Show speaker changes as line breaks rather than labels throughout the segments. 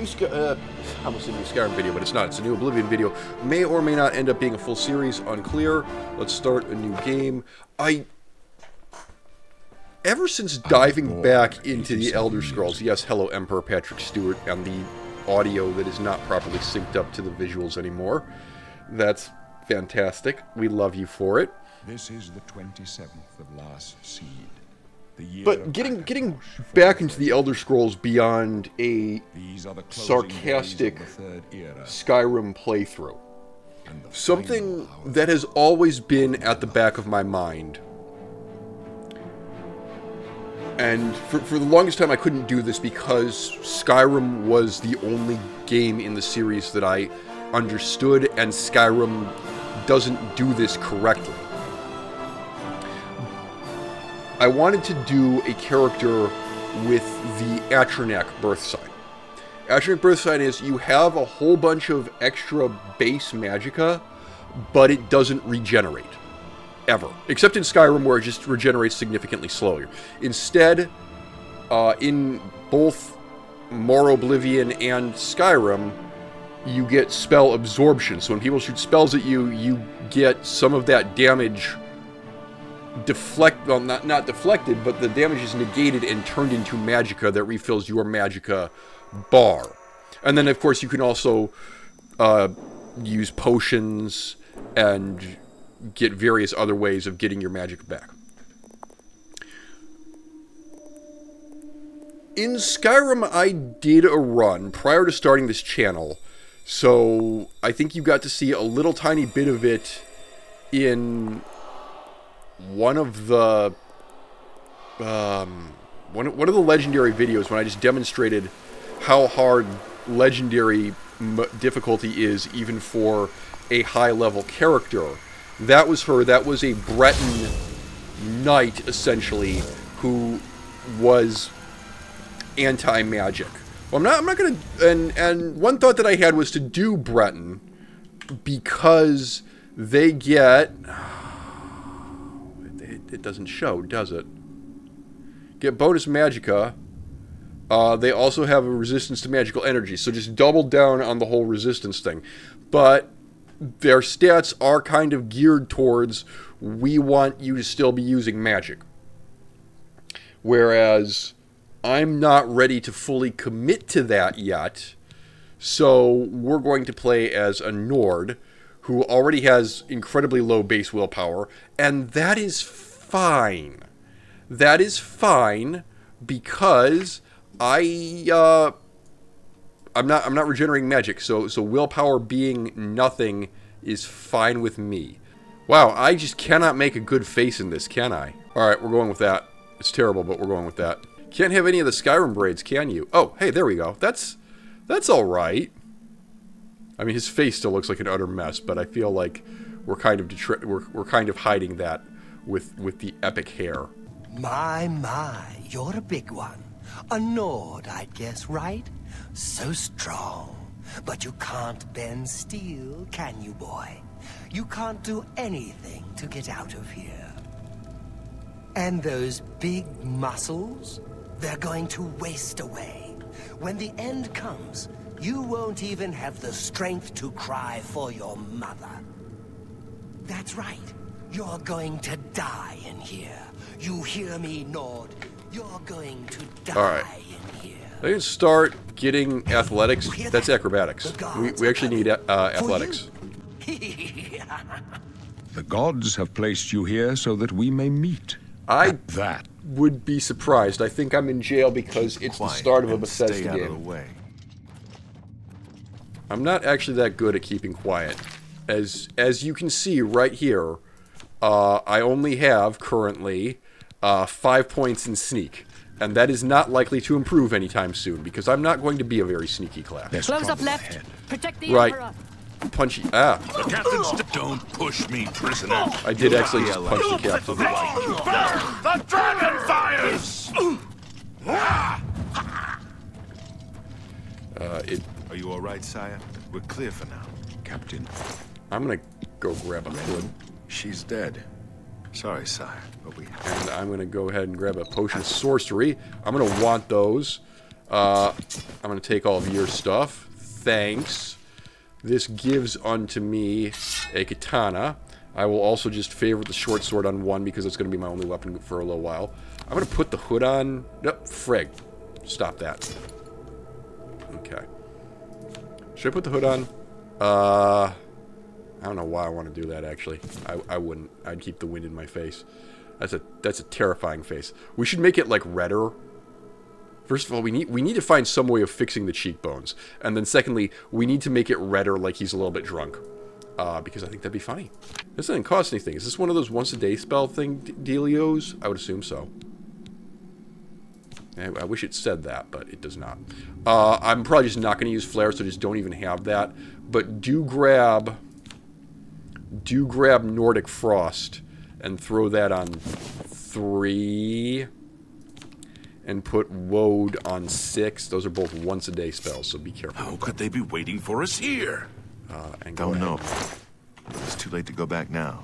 new I almost said new Skyrim video, but it's not. It's a new Oblivion video. May or may not end up being a full series, unclear. Let's start a new game. Ever since diving back into the Elder Scrolls, yes, hello Emperor Patrick Stewart, and the audio that is not properly synced up to the visuals anymore. That's fantastic. We love you for it.
This is the 27th of last seed.
But getting back into the Elder Scrolls beyond a sarcastic Skyrim playthrough, something that has always been at the back of my mind, and for the longest time I couldn't do this because Skyrim was the only game in the series that I understood, and Skyrim doesn't do this correctly. I wanted to do a character with the Atronach birth sign. Atronach birth sign is you have a whole bunch of extra base magicka, but it doesn't regenerate. Ever. Except in Skyrim where it just regenerates significantly slower. Instead, in both more Oblivion and Skyrim, you get spell absorption. So when people shoot spells at you, you get some of that damage well, not deflected, but the damage is negated and turned into magicka that refills your magicka bar. And then, of course, you can also use potions and get various other ways of getting your magic back. In Skyrim, I did a run prior to starting this channel, so I think you got to see a little tiny bit of it in one of the legendary videos when I just demonstrated how hard legendary difficulty is even for a high-level character. That was her. That was a Breton knight, essentially, who was anti-magic. Well, I'm not gonna... And one thought that I had was to do Breton because they get... It doesn't show, does it? Get bonus magicka. They also have a resistance to magical energy, so just double down on the whole resistance thing. But their stats are kind of geared towards, we want you to still be using magic. Whereas I'm not ready to fully commit to that yet, so we're going to play as a Nord who already has incredibly low base willpower, and that is fine. That is fine because I'm not regenerating magic, so willpower being nothing is fine with me. Wow, I just cannot make a good face in this, can I? Alright, we're going with that. It's terrible, but we're going with that. Can't have any of the Skyrim braids, can you? Oh, hey, there we go. That's alright. I mean, his face still looks like an utter mess, but I feel like we're kind of hiding that with the epic hair.
My, you're a big one. A Nord, I'd guess, right? So strong. But you can't bend steel, can you, boy? You can't do anything to get out of here. And those big muscles, they're going to waste away. When the end comes, you won't even have the strength to cry for your mother. That's right. You're going to die in here. You hear me, Nord? You're going to die in here.
I can start getting athletics. That's acrobatics. We actually need athletics.
The gods have placed you here so that we may meet.
I would be surprised. I think I'm in jail because it's the start of a Bethesda game. I'm not actually that good at keeping quiet. As you can see right here, I only have currently 5 points in sneak. And that is not likely to improve anytime soon, because I'm not going to be a very sneaky class.
Close up left. Protect the
right.
Emperor.
Punchy.
The captain's don't push me, prisoner.
I did actually just punch the captain.
The dragon fires! Are you all right, sire? We're clear for now.
Captain.
I'm gonna go grab a hood.
She's dead. Sorry, sire, but we have...
And I'm gonna go ahead and grab a potion of sorcery. I'm gonna want those. I'm going to take all of your stuff. Thanks. This gives unto me a katana. I will also just favorite the short sword on 1 because it's going to be my only weapon for a little while. I'm going to put the hood on. Nope, frig. Stop that. Okay. Should I put the hood on? I don't know why I want to do that, actually. I wouldn't. I'd keep the wind in my face. That's a terrifying face. We should make it, like, redder. First of all, we need to find some way of fixing the cheekbones. And then secondly, we need to make it redder like he's a little bit drunk. Because I think that'd be funny. This doesn't cost anything. Is this one of those once-a-day spell thing dealios? I would assume so. I wish it said that, but it does not. I'm probably just not going to use flare, so just don't even have that. But do grab Nordic Frost and throw that on 3. And put Woad on 6. Those are both once-a-day spells, so be careful.
How could they be waiting for us here?
And
Don't know. It's too late to go back now.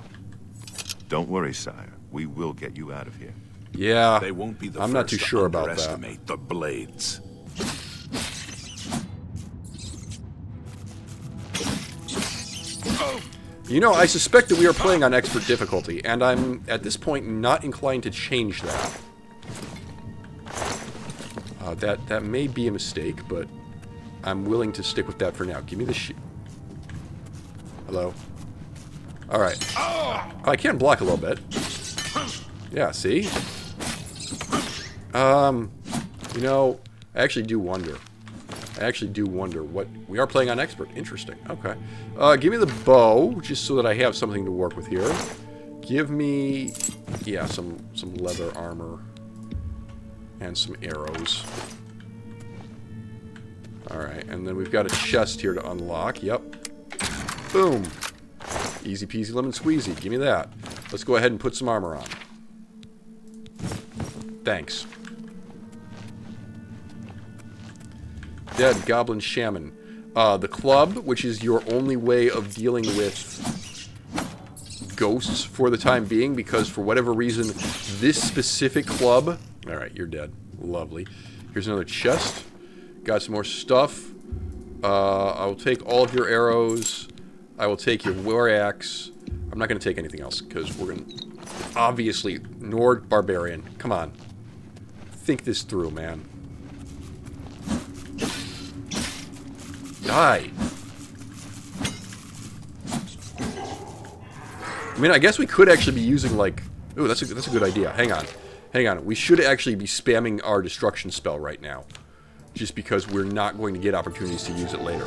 Don't worry, sire. We will get you out of here.
Yeah,
They won't be the
I'm
first
not too
to
sure about that.
underestimate the blades.
You know, I suspect that we are playing on expert difficulty, and I'm, at this point, not inclined to change that. That may be a mistake, but I'm willing to stick with that for now. Give me the Hello? Alright. Oh, I can block a little bit. Yeah, see? You know, I actually do wonder. What... We are playing on expert. Interesting. Okay. Give me the bow, just so that I have something to work with here. Give me... Yeah, some leather armor. And some arrows. Alright, and then we've got a chest here to unlock. Yep. Boom. Easy peasy lemon squeezy. Give me that. Let's go ahead and put some armor on. Thanks. Dead Goblin Shaman. The club, which is your only way of dealing with ghosts for the time being, because for whatever reason, this specific club... Alright, you're dead. Lovely. Here's another chest. Got some more stuff. I will take all of your arrows. I will take your war axe. I'm not going to take anything else, because we're going to... Obviously, Nord Barbarian. Come on. Think this through, man. Die. I mean, I guess we could actually be using, like... Ooh, that's a good idea. Hang on. Hang on. We should actually be spamming our destruction spell right now. Just because we're not going to get opportunities to use it later.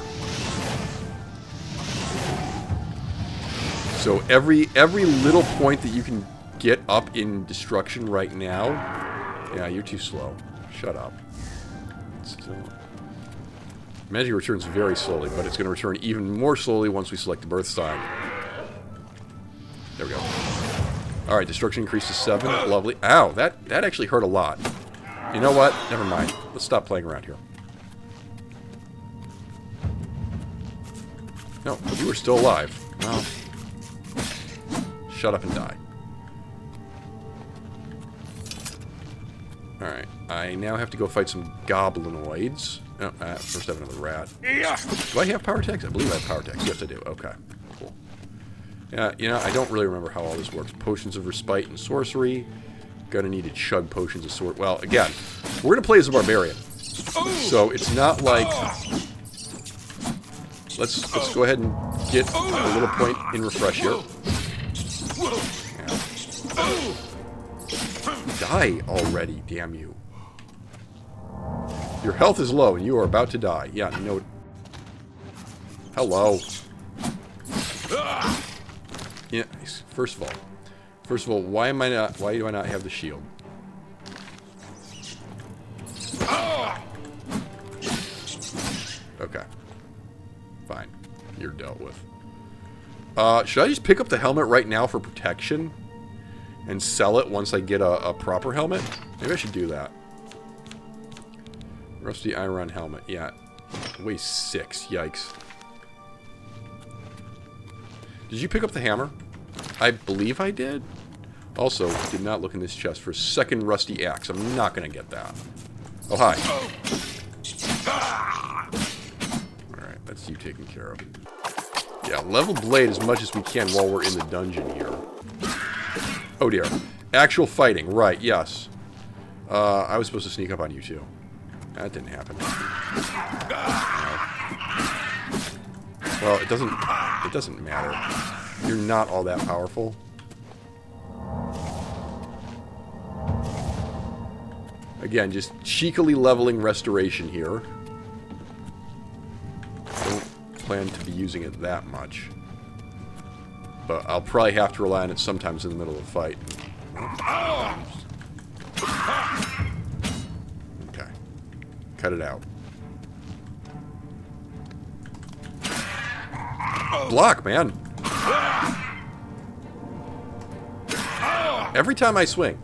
So every little point that you can get up in destruction right now... Yeah, you're too slow. Shut up. Magic returns very slowly, but it's going to return even more slowly once we select the birth sign. There we go. Alright, destruction increased to 7. Lovely. Ow, that actually hurt a lot. You know what? Never mind. Let's stop playing around here. No, you are still alive. Well, shut up and die. Alright, I now have to go fight some goblinoids. Oh, first I have another rat. Do I have power attacks? I believe I have power attacks. Yes, I do. Okay, cool. Yeah, you know, I don't really remember how all this works. Potions of respite and sorcery. Gonna need to chug potions of sword. Well, again, we're gonna play as a barbarian, so it's not like. Let's go ahead and get a little point in refresh here. Yeah. Die already, damn you! Your health is low, and you are about to die. Yeah, no. Hello. Yeah. First of all, why do I not have the shield? Okay. Fine. You're dealt with. Should I just pick up the helmet right now for protection? And sell it once I get a proper helmet? Maybe I should do that. Rusty iron helmet. Yeah. It weighs 6. Yikes. Did you pick up the hammer? I believe I did. Also, did not look in this chest for a second rusty axe. I'm not going to get that. Oh, hi. That's you taken care of. Yeah, level blade as much as we can while we're in the dungeon here. Oh dear. Actual fighting. Right, yes. I was supposed to sneak up on you too. That didn't happen. No. Well, it doesn't matter. You're not all that powerful. Again, just cheekily leveling restoration here. Don't plan to be using it that much. But I'll probably have to rely on it sometimes in the middle of a fight. Okay. Cut it out. Block, man! Every time I swing.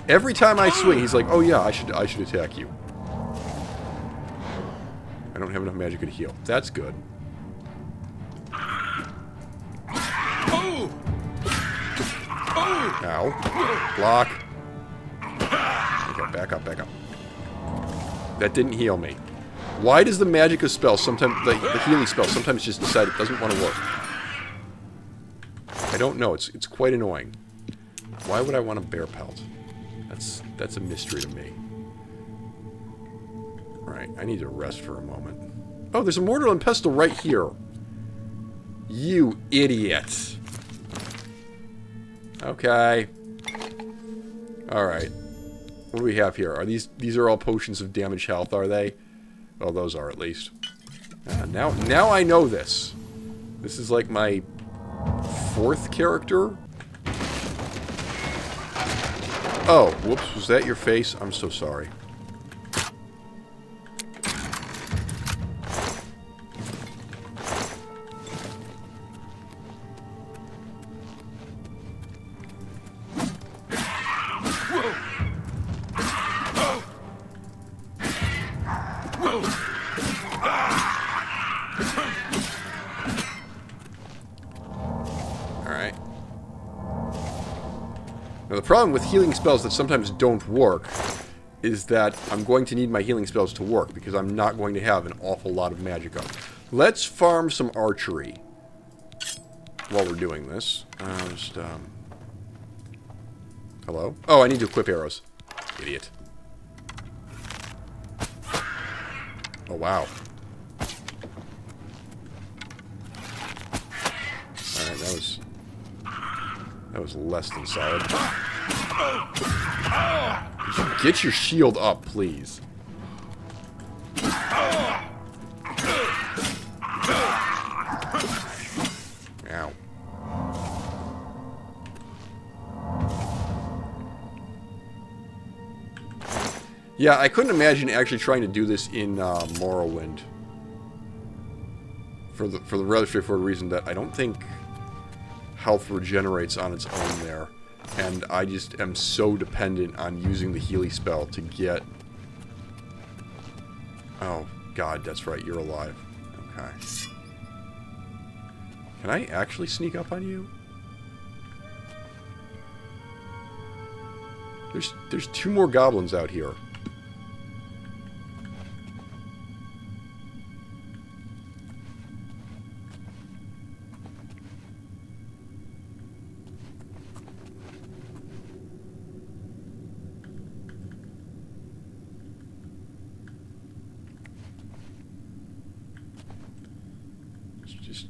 Every time I swing, he's like, oh yeah, I should attack you. I don't have enough magic to heal. That's good. Ow. Block. Okay, back up, back up. That didn't heal me. Why does the Magicka spell sometimes, the healing spell, sometimes just decide it doesn't want to work? I don't know. It's quite annoying. Why would I want a bear pelt? That's a mystery to me. Right, I need to rest for a moment. Oh, there's a mortar and pestle right here. You idiot. Okay. Alright. What do we have here? Are these are all potions of damage health, are they? Well, those are at least. Now I know this. This is like my 4th character. Oh, whoops, was that your face? I'm so sorry. The problem with healing spells that sometimes don't work is that I'm going to need my healing spells to work because I'm not going to have an awful lot of magicka. Let's farm some archery while we're doing this. Hello? Oh, I need to equip arrows. Idiot. Oh, wow. Alright, that was less than solid. Could you get your shield up, please? Ow. Yeah, I couldn't imagine actually trying to do this in Morrowind. For the rather straightforward reason that I don't think health regenerates on its own there. And I just am so dependent on using the healing spell to get... Oh, God, that's right, you're alive. Okay. Can I actually sneak up on you? There's 2 more goblins out here.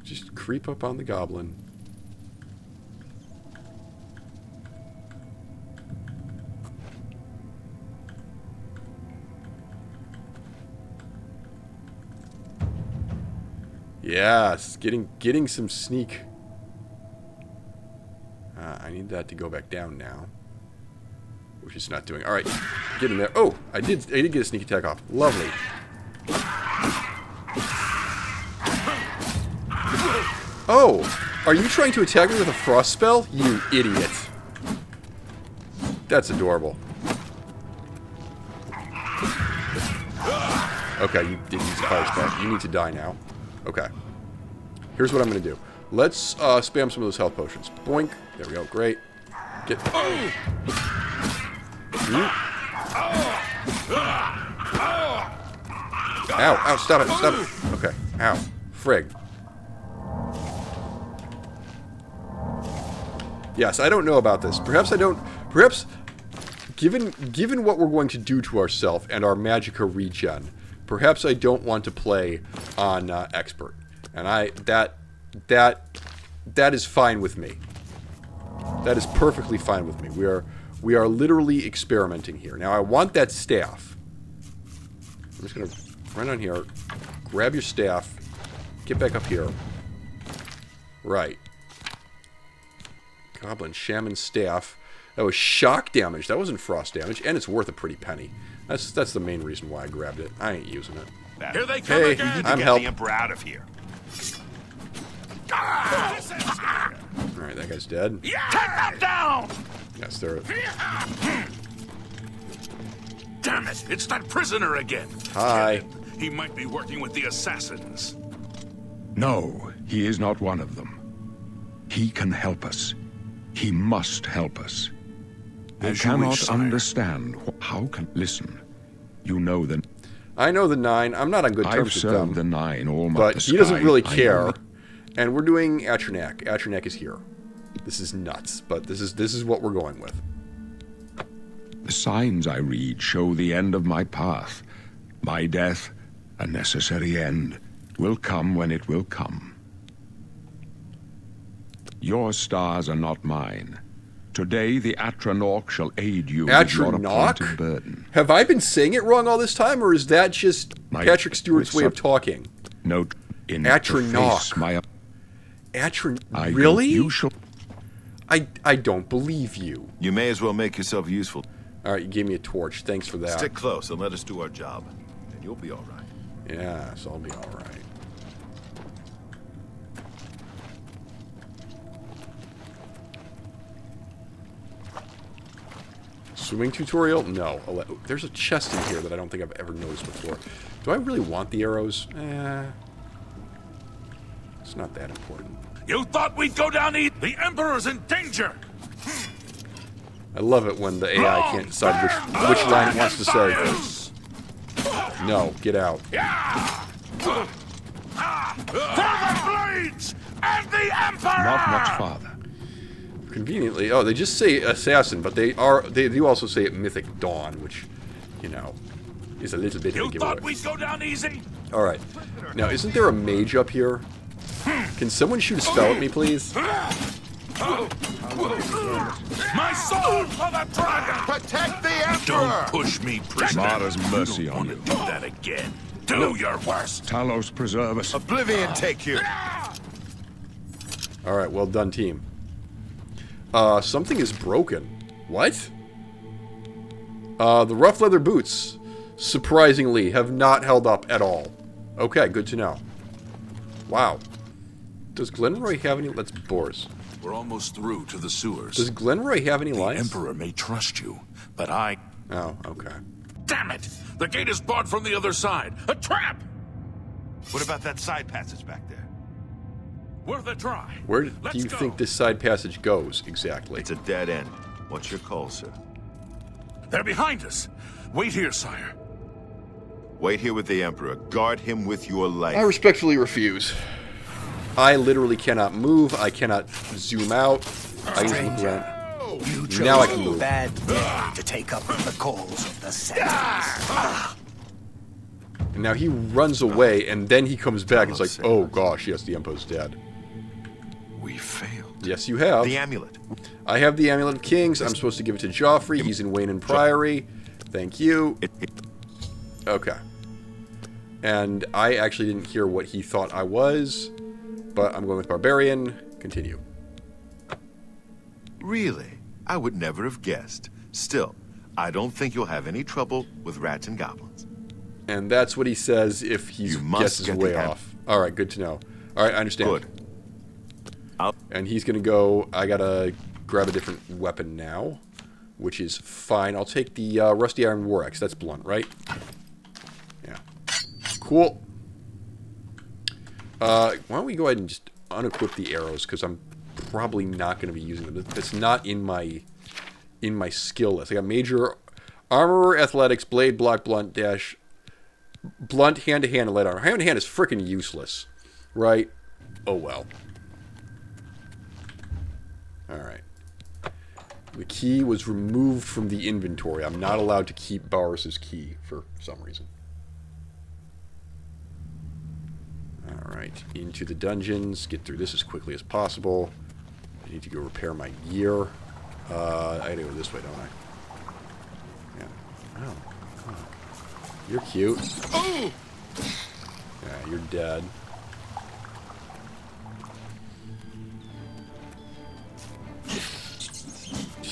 Just creep up on the goblin. Yes, getting some sneak. I need that to go back down now, which it's not doing. All right, get in there. Oh, I did get a sneak attack off. Lovely. Oh, are you trying to attack me with a frost spell? You idiot. That's adorable. Okay, you did use a fire spell. You need to die now. Okay. Here's what I'm going to do. Let's spam some of those health potions. Boink. There we go. Great. Get... Ow! Ow, stop it, stop it. Okay. Ow. frig. Yes, I don't know about this. Perhaps I don't... Perhaps, given what we're going to do to ourselves and our magicka regen, perhaps I don't want to play on expert. And that is fine with me. That is perfectly fine with me. We are literally experimenting here. Now, I want that staff. I'm just going to run on here, grab your staff, get back up here. Right. Goblin Shaman staff. That was shock damage. That wasn't frost damage, and it's worth a pretty penny. That's the main reason why I grabbed it. I ain't using it.
Here they come again.
I'm
get
help.
the Emperor out of here.
Alright, that guy's dead.
Take them down!
Yes, they're...
Damn it! It's that prisoner again.
Hi.
He might be working with the assassins.
No, he is not one of them. He can help us. He must help us. They
As you
cannot
wish, sire.
understand how can... Listen, you know that
I know the 9. I'm not on good
I've
terms with
served the
them.
9 all my
But he doesn't really
I know
care.
that-
And we're doing Atronak. Atronak is here. This is nuts, but this is what we're going with.
The signs I read show the end of my path. My death, a necessary end, will come when it will come. Your stars are not mine. Today the Atronach shall aid you with your appointed
Atronak?
burden.
Have I been saying it wrong all this time, or is that just
My-
Patrick Stewart's
with
way of
such-
talking?
Note in
Atronach.
my I
Really?
You shall
I don't believe you.
You may as well make yourself useful.
Alright, you gave me a torch. Thanks for that.
Stick close and let us do our job, and you'll be all right.
Yes, I'll be alright. Swimming tutorial? No. There's a chest in here that I don't think I've ever noticed before. Do I really want the arrows? It's not that important.
You thought we'd go down easy? The Emperor's in danger!
I love it when the AI can't decide which line it wants to say. No, get out.
For the blades and the Emperor!
not much farther.
Conveniently, oh, they just say assassin, but they do also say Mythic Dawn, which, you know, is a little bit of
You
a
thought
giveaway.
we'd go down easy?
All right, now isn't there a mage up here? Can someone shoot a spell at me, please?
My soul for the dragon!
Protect the Emperor!
Don't push me, prisoner.
Martyr's mercy
You don't
on
want
you.
to do that again. Do your worst.
Talos preserve us.
Oblivion take you!
All right, well done, team. Something is broken. What? The rough leather boots, surprisingly, have not held up at all. Okay, good to know. Wow. Does Glenroy have any... Let's Boris.
We're almost through to the sewers.
Does Glenroy have any
The
lines?
Emperor may trust you, but I...
Oh, okay.
Damn it! The gate is barred from the other side. A trap!
What about that side passage back there?
Worth a try.
Where do
Let's
you
go.
think this side passage goes, exactly?
It's a dead end. What's your call, sir?
They're behind us. Wait here, sire.
Wait here with the Emperor. Guard him with your life.
I respectfully refuse. I literally cannot move. I cannot zoom out. I can just look around.
You chose
Now I can move.
a bad day to take up the cause of the sentinels.
And now he runs away, and then he comes back. It's like,
Talos
oh
said-
gosh, yes, the Emperor's dead.
We failed.
Yes, you have.
The amulet.
I have the Amulet of Kings. I'm supposed to give it to Joffrey. He's in Wayne and Priory. Thank you. Okay. And I actually didn't hear what he thought I was, but I'm going with Barbarian. Continue.
Really? I would never have guessed. Still, I don't think you'll have any trouble with rats and goblins.
And that's what he says if he
You must
guesses
get
way
the
off. All right, good to know. All right, I understand.
Good.
And he's going to go... I got to grab a different weapon now, which is fine. I'll take the Rusty Iron War Axe. That's blunt, right? Yeah. Cool. Why don't we go ahead and just unequip the arrows, because I'm probably not going to be using them. That's not in my skill list. I got Major Armorer, Athletics, Blade, Block, Blunt, Dash... Blunt, hand-to-hand, and light armor. Hand-to-hand is freaking useless. Right? Oh well. Alright. The key was removed from the inventory. I'm not allowed to keep Boris's key for some reason. Alright, into the dungeons. Get through this as quickly as possible. I need to go repair my gear. I gotta go this way, don't I? Yeah. Oh, fuck. You're cute. Yeah, you're dead.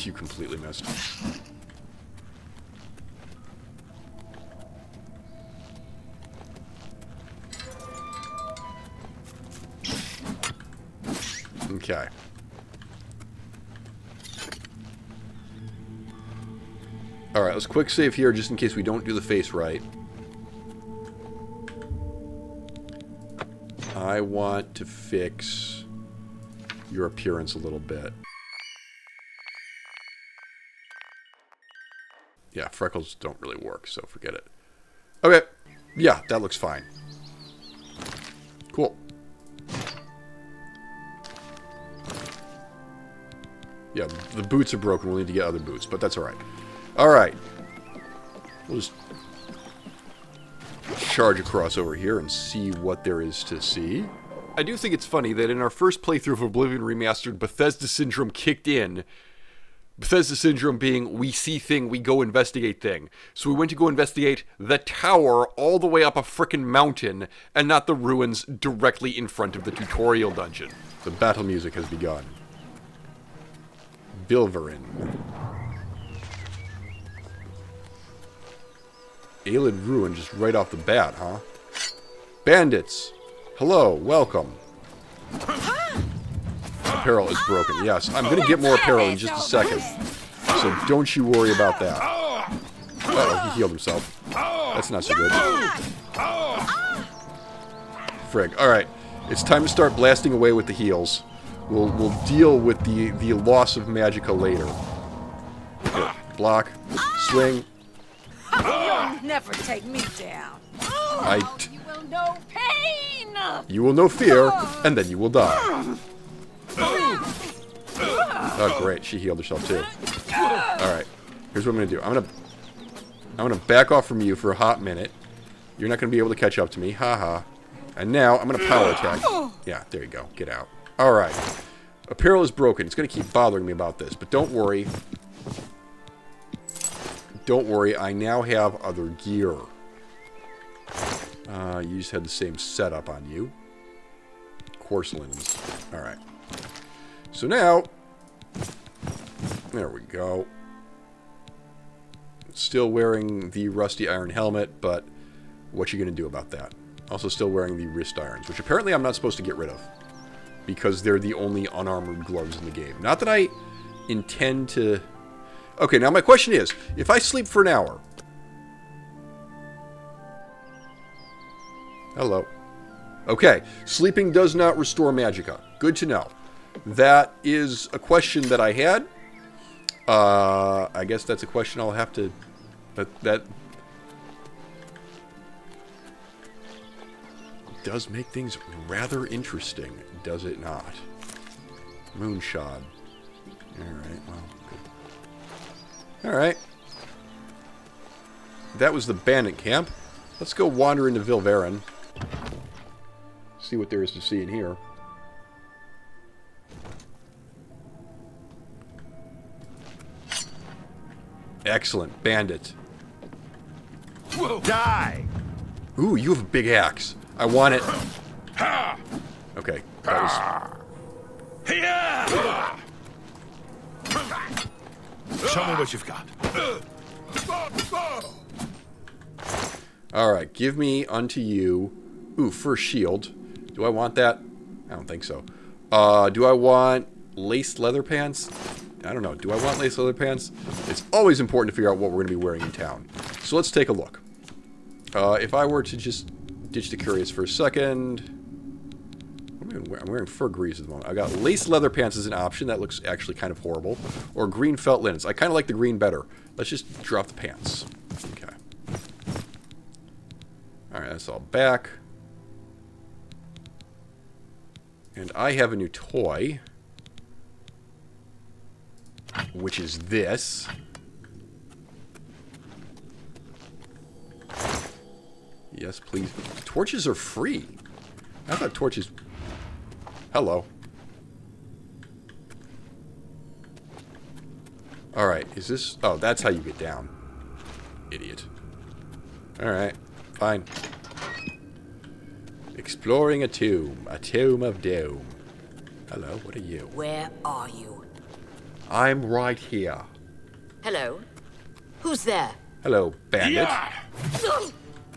You completely missed. Okay. Alright, let's quick save here just in case we don't do the face right. I want to fix your appearance a little bit. Yeah, freckles don't really work, so forget it. Okay. Yeah, that looks fine. Cool. Yeah, the boots are broken. We'll need to get other boots, but that's alright. Alright. We'll just charge across over here and see what there is to see. I do think it's funny that in our first playthrough of Oblivion Remastered, Bethesda Syndrome kicked in. Bethesda Syndrome being, we see thing, we go investigate thing. So we went to go investigate the tower all the way up a frickin' mountain, and not the ruins directly in front of the tutorial dungeon. The battle music has begun. Bilverin. Aelid Ruin just right off the bat, huh? Bandits! Hello, welcome. Apparel is broken. Yes, I'm going to get more apparel in just a second. So don't you worry about that. Uh-oh, he healed himself. That's not so good. Frig. Alright, it's time to start blasting away with the heals. We'll deal with the loss of magicka later. Here, block. Swing.
You'll never take me down. You will know pain.
You will know fear, and then you will die. Oh, great. She healed herself, too. Alright. Here's what I'm going to do. I'm going to back off from you for a hot minute. You're not going to be able to catch up to me. Haha. And now, I'm going to power attack. Yeah, there you go. Get out. Alright. Apparel is broken. It's going to keep bothering me about this. But don't worry. Don't worry. I now have other gear. You just had the same setup on you. Coarse linens. Alright. So now, there we go. Still wearing the rusty iron helmet, but what you going to do about that? Also still wearing the wrist irons, which apparently I'm not supposed to get rid of. Because they're the only unarmored gloves in the game. Not that I intend to... Okay, now my question is, if I sleep for an hour... Hello. Okay, sleeping does not restore magicka. Good to know. That is a question that I had. I guess that's a question I'll have to... That does make things rather interesting, does it not? Moonshot. Alright, well, good. Alright. That was the bandit camp. Let's go wander into Vilverin. See what there is to see in here. Excellent. Bandit.
Whoa. Die!
Ooh, you have a big axe. I want it. Okay, that was...
Show me what you've got.
Alright, give me unto you... Ooh, first shield. Do I want that? I don't think so. Do I want laced leather pants? I don't know. Do I want laced leather pants? It's always important to figure out what we're going to be wearing in town. So let's take a look. If I were to just ditch the curious for a second... I'm wearing fur greaves at the moment. I got laced leather pants as an option. That looks actually kind of horrible. Or green felt linens. I kind of like the green better. Let's just drop the pants. Okay. Alright, that's all back. And I have a new toy, which is this. Yes, please. Torches are free. I thought torches... Hello. Alright, is this... Oh, that's how you get down. Idiot. Alright, fine. Exploring a tomb of doom. Hello, what are you?
Where are you?
I'm right here.
Hello? Who's there?
Hello, bandit.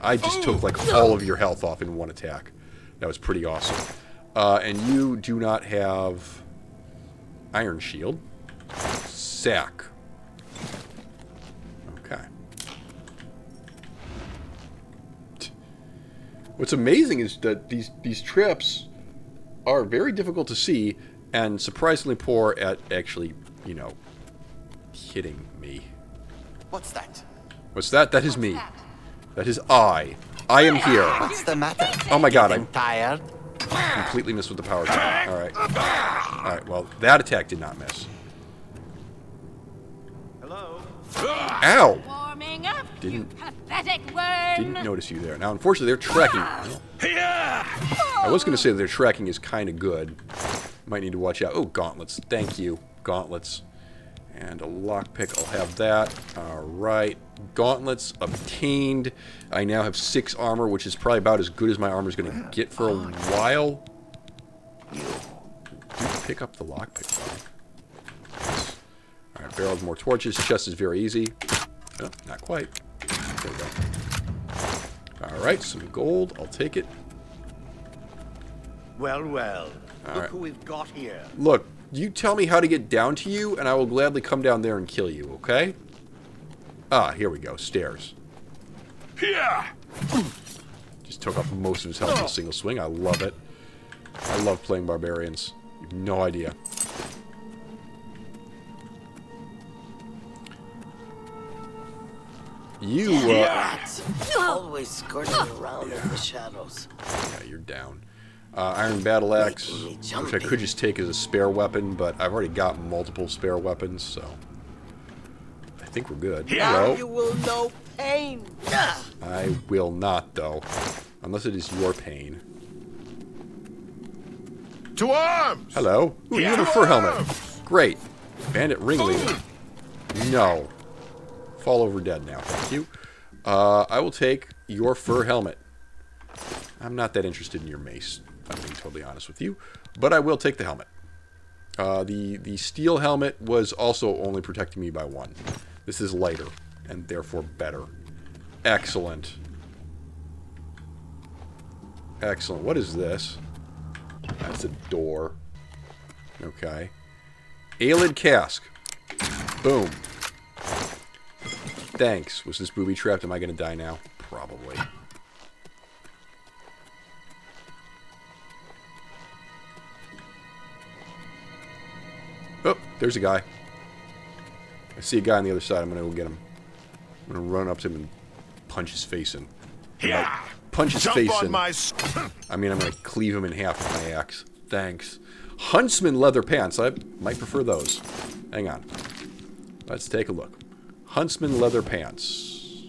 I just took like all of your health off in one attack. That was pretty awesome. And you do not have Iron Shield. Sack. Okay. What's amazing is that these trips are very difficult to see and surprisingly poor at actually, you know, hitting me.
What's that?
What's that? That is me. That is I. I am here.
What's the matter?
Oh my god,
I'm tired.
completely missed with the power attack. Alright. Alright, well, that attack did not miss.
Hello?
Ow!
Warming up,
Didn't-
you pathetic worm!
Didn't notice you there. Now, unfortunately, their tracking... I was going to say that their tracking is kind of good. Might need to watch out. Oh, gauntlets. Thank you. Gauntlets. And a lockpick. I'll have that. Alright. Gauntlets obtained. I now have 6 armor, which is probably about as good as my armor is going to get for a while. Do pick up the lockpick, though. Alright, barrel of more torches. Chest is very easy. Oh, not quite. There we go. Alright, some gold. I'll take it.
Well, well.
All
Look
right.
who we've got here.
Look, you tell me how to get down to you, and I will gladly come down there and kill you, okay? Ah, here we go. Stairs. Just took off most of his health in a single swing. I love it. I love playing barbarians. You have no idea. You,
Always skirting around in the shadows.
yeah, you're down. Iron Battle Axe, which I could just take as a spare weapon, but I've already got multiple spare weapons, so I think we're good.
Now you
Hello?
will know pain.
I will not, though. Unless it is your pain.
To arms!
Hello? Ooh, you have a fur helmet. Great. Bandit ringleader. No. Fall over dead now, thank you. I will take your fur helmet. I'm not that interested in your mace, if I'm being totally honest with you. But I will take the helmet. The steel helmet was also only protecting me by 1. This is lighter, and therefore better. Excellent. Excellent. What is this? That's a door. Okay. Aelid cask. Boom. Thanks. Was this booby trapped? Am I going to die now? Probably. Oh, there's a guy. I see a guy on the other side. I'm going to go get him. I'm going to run up to him and punch his face in.
Yeah.
Punch his
Jump
face
on
in.
my...
I mean, I'm going to cleave him in half with my axe. Thanks. Huntsman leather pants. I might prefer those. Hang on. Let's take a look. Huntsman leather pants.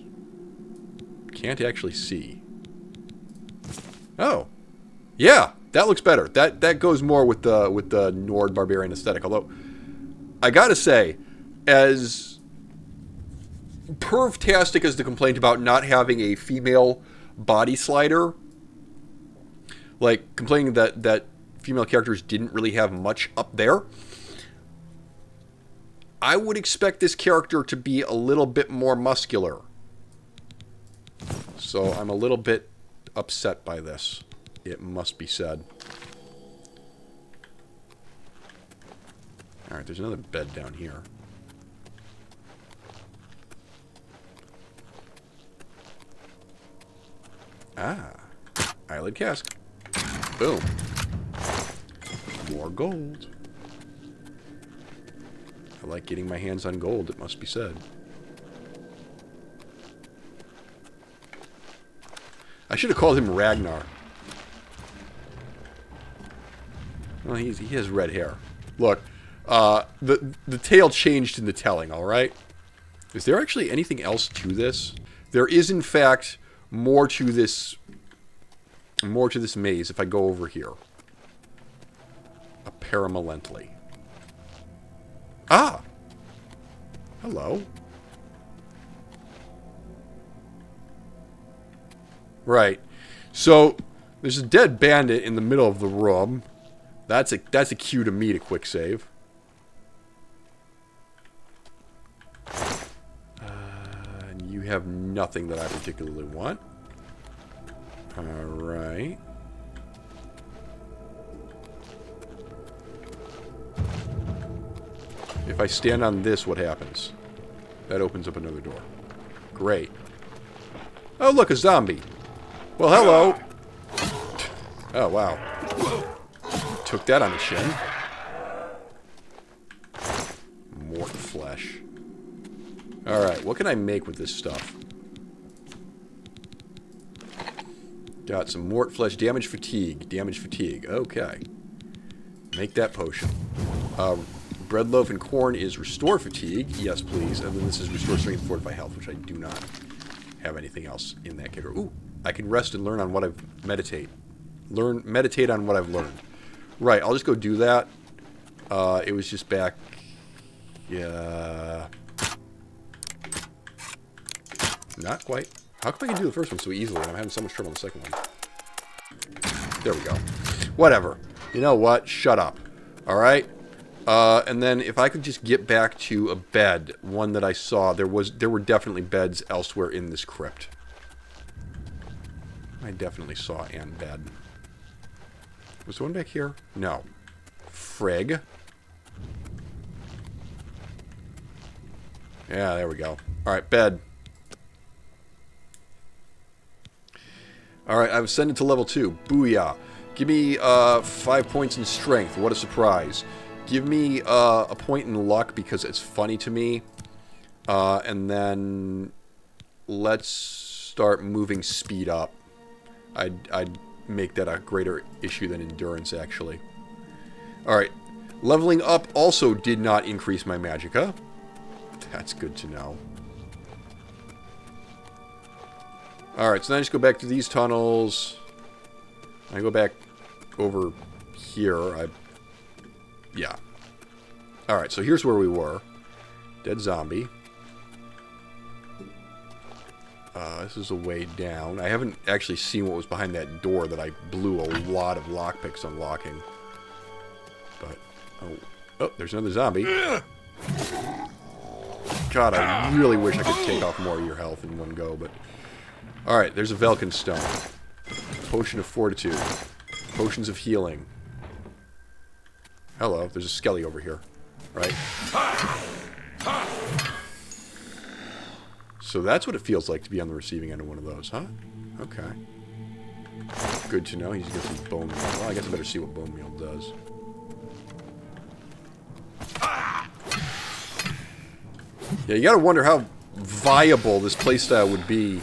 Can't actually see. Oh. Yeah, that looks better. That goes more with the Nord barbarian aesthetic. Although, I gotta say, as pervtastic as the complaint about not having a female body slider, like complaining that female characters didn't really have much up there, I would expect this character to be a little bit more muscular. So I'm a little bit upset by this. It must be said. Alright, there's another bed down here. Ah. Eyelid cask. Boom. More gold. I like getting my hands on gold, it must be said. I should have called him Ragnar. Well, he has red hair. Look, the tale changed in the telling, alright? Is there actually anything else to this? There is, in fact, more to this maze if I go over here. Apparently. Ah! Hello. Right. So, there's a dead bandit in the middle of the room. That's a cue to me to quick save. And you have nothing that I particularly want. Alright. If I stand on this, what happens? That opens up another door. Great. Oh, look, a zombie. Well, hello. Oh, wow. Took that on the chin. Mort flesh. Alright, what can I make with this stuff? Got some mort flesh. Damage fatigue. Damage fatigue. Okay. Make that potion. Bread loaf and corn is restore fatigue. Yes, please. And then this is restore strength and fortify health, which I do not have anything else in that category. Ooh, I can rest and learn on what I've meditate. Meditate on what I've learned. Right, I'll just go do that. It was just back. Yeah. Not quite. How come I can do the first one so easily and I'm having so much trouble on the second one? There we go. Whatever. You know what? Shut up. Alright? And then if I could just get back to a bed, one that I saw, there were definitely beds elsewhere in this crypt. I definitely saw an bed. Was there one back here? No. Frig. Yeah, there we go. Alright, bed. Alright, I've ascended to level 2. Booyah. Give me 5 points in strength. What a surprise. Give me a point in luck because it's funny to me. And then let's start moving speed up. I'd make that a greater issue than endurance, actually. Alright. Leveling up also did not increase my magicka. That's good to know. Alright, so then I just go back to these tunnels. I go back over here. Yeah. Alright, so here's where we were. Dead zombie. This is a way down. I haven't actually seen what was behind that door that I blew a lot of lockpicks unlocking. But, oh, there's another zombie. God, I really wish I could take off more of your health in one go, but... Alright, there's a Velkin Stone. Potion of Fortitude. Potions of Healing. Hello, there's a Skelly over here. Right? So that's what it feels like to be on the receiving end of one of those, huh? Okay. Good to know. He's got some bone meal. Well, I guess I better see what bone meal does. Yeah, you gotta wonder how viable this playstyle would be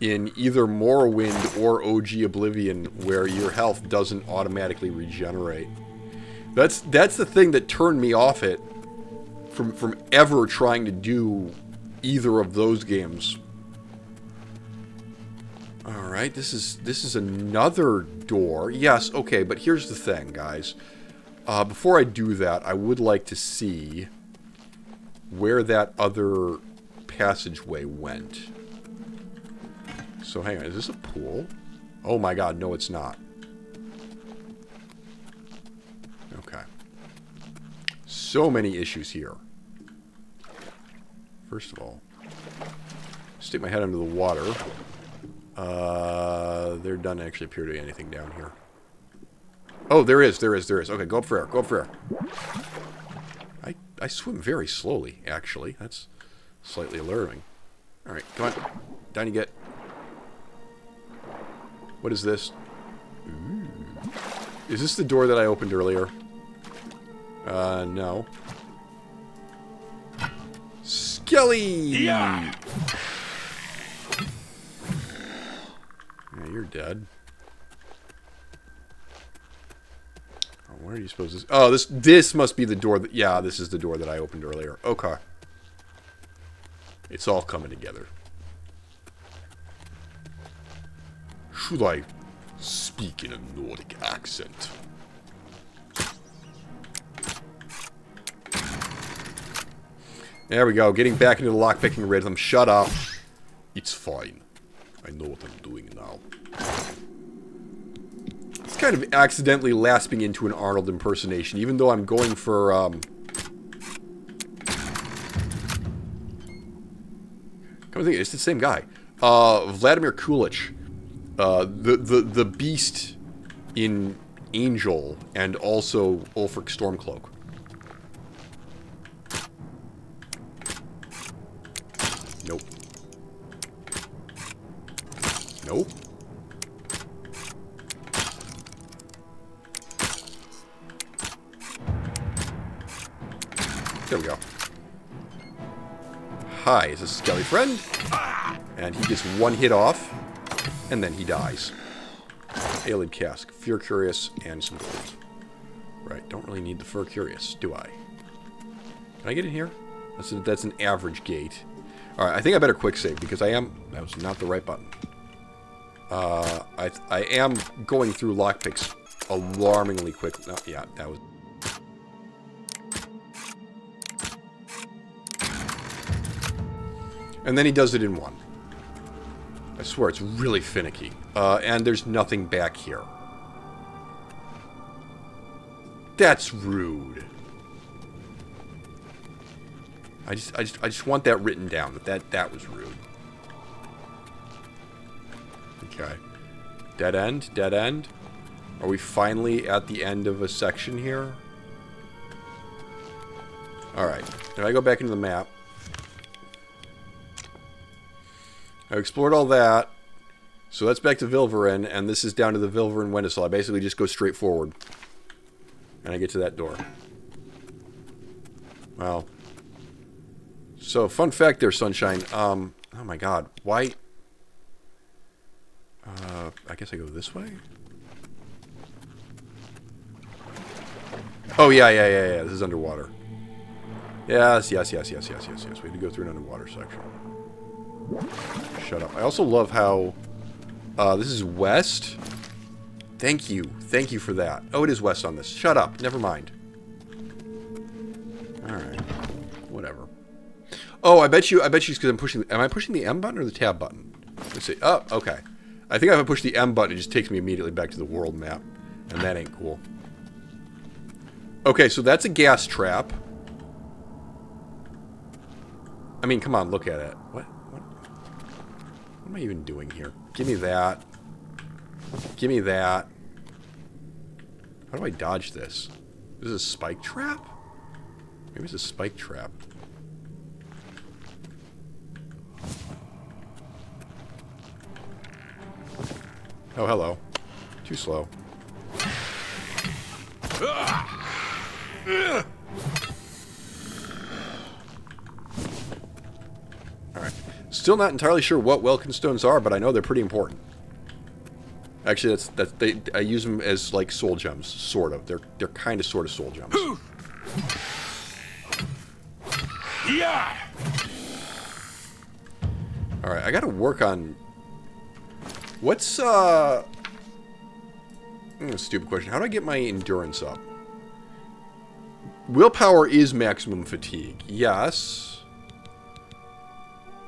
in either Morrowind or OG Oblivion, where your health doesn't automatically regenerate. That's the thing that turned me off it from ever trying to do either of those games. Alright, this is another door. Yes, okay, but here's the thing, guys. Before I do that, I would like to see where that other passageway went. So hang on, is this a pool? Oh my god, no it's not. Okay. So many issues here. First of all, stick my head under the water. There doesn't actually appear to be anything down here. Oh, there is. Okay, go up for air, go up for air. I swim very slowly, actually. That's slightly alarming. Alright, come on. Down you get. What is this? Ooh. Is this the door that I opened earlier? No. Skelly! Yeah, you're dead. Where do you suppose this... Oh, this must be the door that... Yeah, this is the door that I opened earlier. Okay. It's all coming together. Should I speak in a Nordic accent? There we go. Getting back into the lockpicking rhythm. Shut up. It's fine. I know what I'm doing now. It's kind of accidentally lapsing into an Arnold impersonation, even though I'm going for, Come to think, it's the same guy. Vladimir Kulich. The Beast in Angel, and also Ulfric Stormcloak. Nope. Nope. There we go. Hi, is this a Skelly friend? And he gets one hit off, and then he dies. Alien Cask, Fear Curious, and some gold. Right, don't really need the Fur Curious, do I? Can I get in here? That's an average gate. Alright, I think I better quick save, because I am... That was not the right button. I am going through lockpicks alarmingly quick. No, yeah, that was... And then he does it in one. I swear, it's really finicky. And there's nothing back here. That's rude. I just want that written down. That was rude. Okay. Dead end? Dead end? Are we finally at the end of a section here? Alright. If I go back into the map. I explored all that. So that's back to Vilverin, and this is down to the Vilverin Wendisil. I basically just go straight forward. And I get to that door. Wow. So, fun fact there, Sunshine. Oh my god. Why... I guess I go this way? Oh, yeah. This is underwater. Yes. We had to go through an underwater section. Shut up. I also love how... this is west? Thank you. Thank you for that. Oh, it is west on this. Shut up. Never mind. Alright. Whatever. Oh, I bet you it's because I'm pushing... Am I pushing the M button or the tab button? Let's see. Oh, okay. I think if I push the M button, it just takes me immediately back to the world map. And that ain't cool. Okay, so that's a gas trap. I mean, come on, look at it. What am I even doing here? Give me that. Give me that. How do I dodge this? Is this a spike trap? Maybe it's a spike trap. Oh, hello. Too slow. Alright. Still not entirely sure what Welkin stones are, but I know they're pretty important. Actually, I use them as like soul gems, sort of. They're kind of sort of soul gems.
Yeah.
Alright, I gotta work on... What's, stupid question. How do I get my endurance up? Willpower is maximum fatigue. Yes.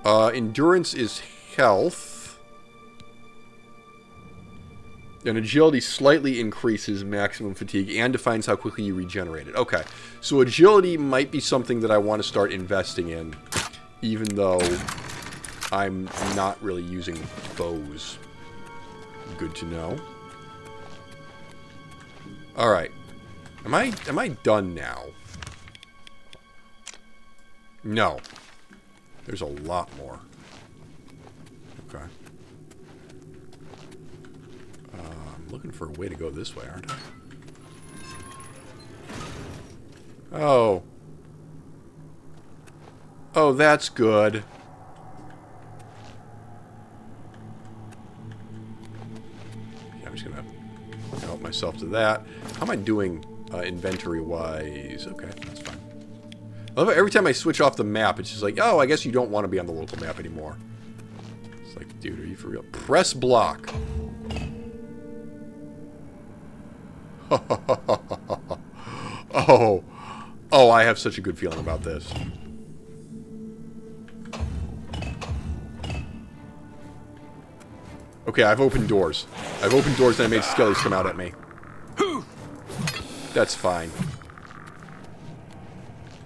Endurance is health. And agility slightly increases maximum fatigue and defines how quickly you regenerate it. Okay. So agility might be something that I want to start investing in, even though I'm not really using bows. Good to know. Alright. Am I done now? No. There's a lot more. Okay. I'm looking for a way to go this way, aren't I? Oh. Oh, that's good. Yeah, I'm just gonna help myself to that. How am I doing Inventory-wise. Okay, that's fine. I love it. Every time I switch off the map, it's just like, oh, I guess you don't want to be on the local map anymore. It's like, dude, are you for real? Press block. Oh. Oh, I have such a good feeling about this. Okay, I've opened doors. I've opened doors and I made skellies come out at me. That's fine.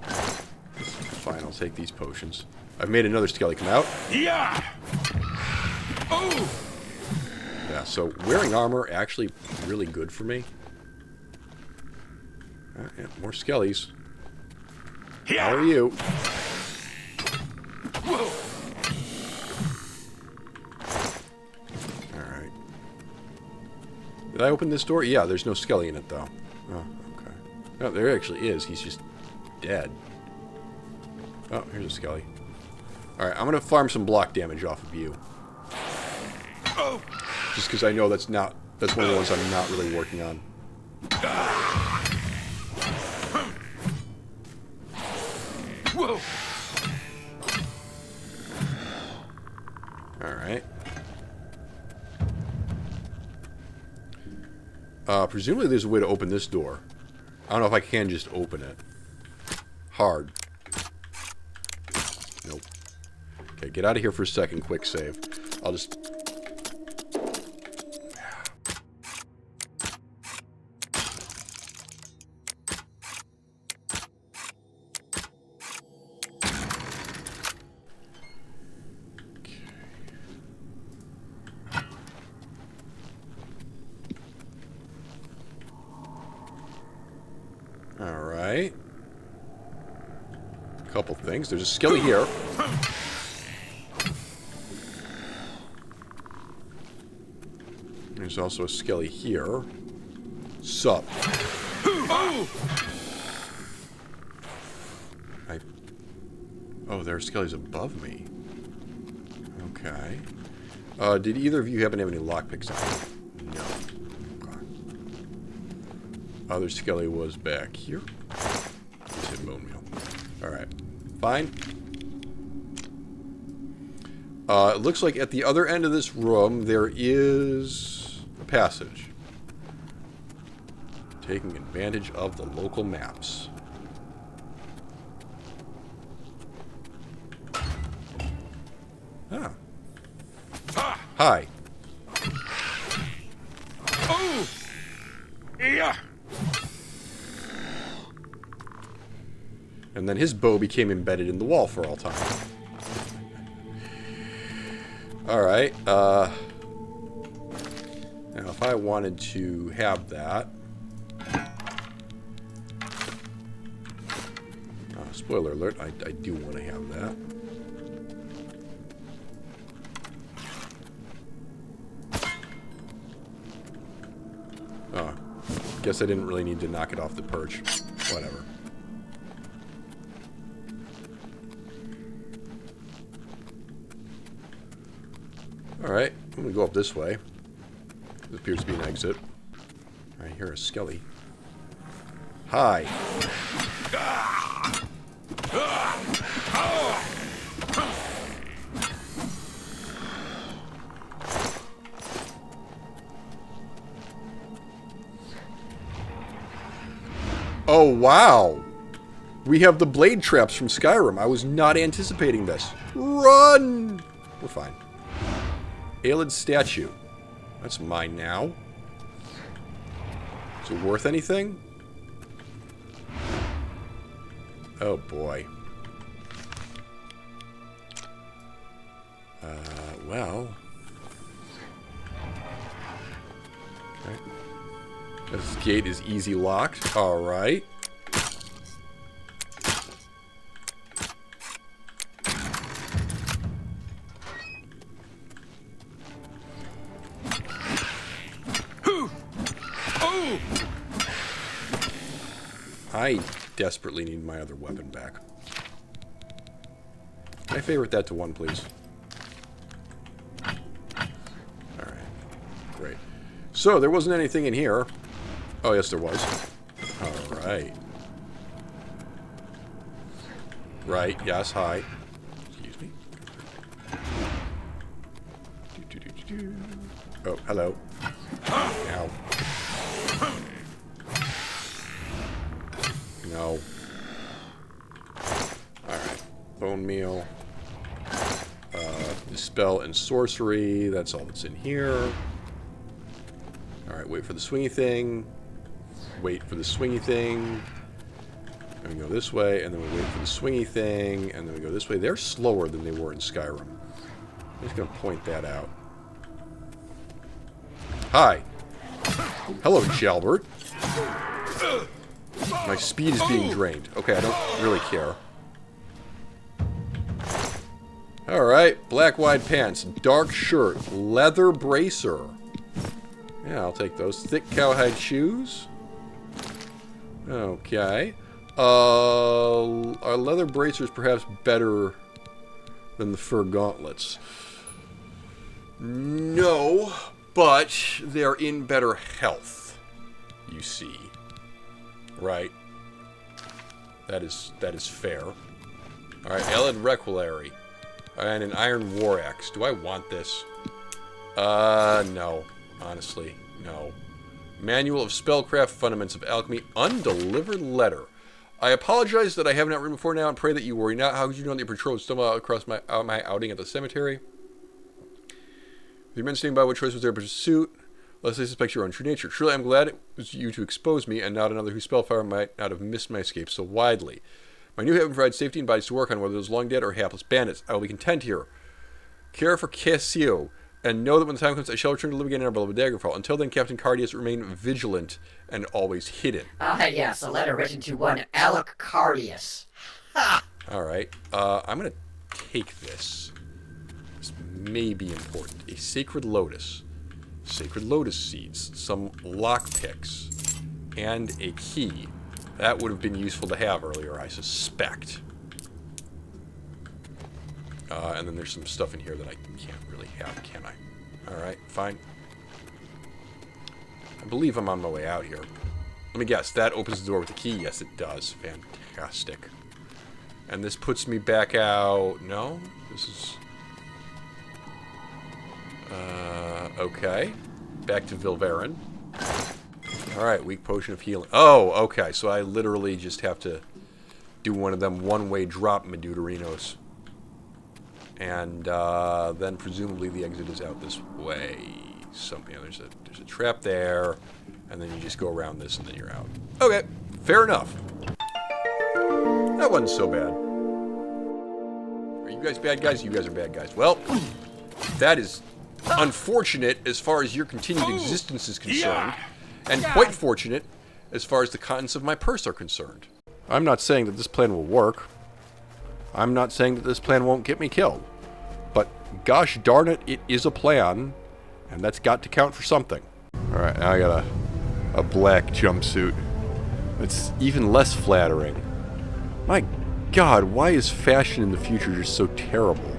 Fine, I'll take these potions. I've made another skelly come out.
Yeah. Oh.
Yeah, so wearing armor actually really good for me. Yeah, more skellies. How are you? Alright. Did I open this door? Yeah, there's no skelly in it, though. Oh, okay. No, there actually is. He's just dead. Oh, here's a skelly. Alright, I'm going to farm some block damage off of you. Just because I know that's one of the ones I'm not really working on.
Whoa.
Alright. Presumably there's a way to open this door. I don't know if I can just open it. Hard. Nope. Okay, get out of here for a second. Quick save. I'll just... Alright. A couple things. There's a skelly here. There's also a skelly here. Sup. Oh, there are skellies above me. Okay. Did either of you happen to have any lockpicks on? No. Other skelly was back here. Just hit bone meal. Alright. Fine. It looks like at the other end of this room there is a passage. Taking advantage of the local maps. Ah. Hi.
Oh. Yeah.
And then his bow became embedded in the wall for all time. Alright, now if I wanted to have that... spoiler alert, I do want to have that. Oh, guess I didn't really need to knock it off the perch. Whatever. Alright, I'm going to go up this way. This appears to be an exit. I hear a skelly. Hi. Oh, wow. We have the blade traps from Skyrim. I was not anticipating this. Run! We're fine. Aelid's statue. That's mine now. Is it worth anything? Oh boy. Well. Okay. This gate is easy locked. Alright. I desperately need my other weapon back. Can I favorite that to 1, please? Alright. Great. So, there wasn't anything in here. Oh, yes, there was. Alright. Right, yes, hi. Excuse me. Oh, hello. Ow. No. Alright. Bone meal. Dispel and sorcery. That's all that's in here. Alright, wait for the swingy thing. Wait for the swingy thing. And we go this way, and then we wait for the swingy thing, and then we go this way. They're slower than they were in Skyrim. I'm just going to point that out. Hi. Hello, Jalbert. My speed is being drained. Okay, I don't really care. Alright, black wide pants, dark shirt, leather bracer. Yeah, I'll take those. Thick cowhide shoes. Okay. Are leather bracers perhaps better than the fur gauntlets? No, but they're in better health, you see. Right? That is fair. Alright, Elid Requilary. And an iron war axe. Do I want this? No. Honestly, no. Manual of Spellcraft, Fundamentals of Alchemy, Undelivered Letter. I apologize that I have not written before now and pray that you worry not. How could you know that your patrol would stumble out across my outing at the cemetery? With your men standing by, what choice was there but pursuit? Lest they suspect your own true nature. Truly, I'm glad it was you to expose me, and not another whose spellfire might not have missed my escape so widely. My new heaven provides safety and bodies to work on, whether those long dead or hapless bandits. I will be content here. Care for Cassio, and know that when the time comes, I shall return to live again in our beloved Daggerfall. Until then, Captain Cardius, remain vigilant and always hidden.
Ah, yes, a letter written to one Alec Cardius. Ha!
Alright, I'm going to take this. This may be important. A Sacred Lotus. Sacred Lotus seeds. Some lockpicks. And a key. That would have been useful to have earlier, I suspect. And then there's some stuff in here that I can't really have, can I? Alright, fine. I believe I'm on my way out here. Let me guess, that opens the door with the key? Yes, it does. Fantastic. And this puts me back out... No? This is... okay. Back to Vilverin. Alright, weak potion of healing. Oh, okay, so I literally just have to do one of them one-way drop Medudarinos. And then presumably the exit is out this way. Something, there's a trap there, and then you just go around this and then you're out. Okay, fair enough. That wasn't so bad. Are you guys bad guys? You guys are bad guys. Well, that is unfortunate as far as your continued existence is concerned, and quite fortunate as far as the contents of my purse are concerned. I'm not saying that this plan will work. I'm not saying that this plan won't get me killed. But gosh darn it, it is a plan, and that's got to count for something. Alright, now I got a black jumpsuit. It's even less flattering. My God, why is fashion in the future just so terrible?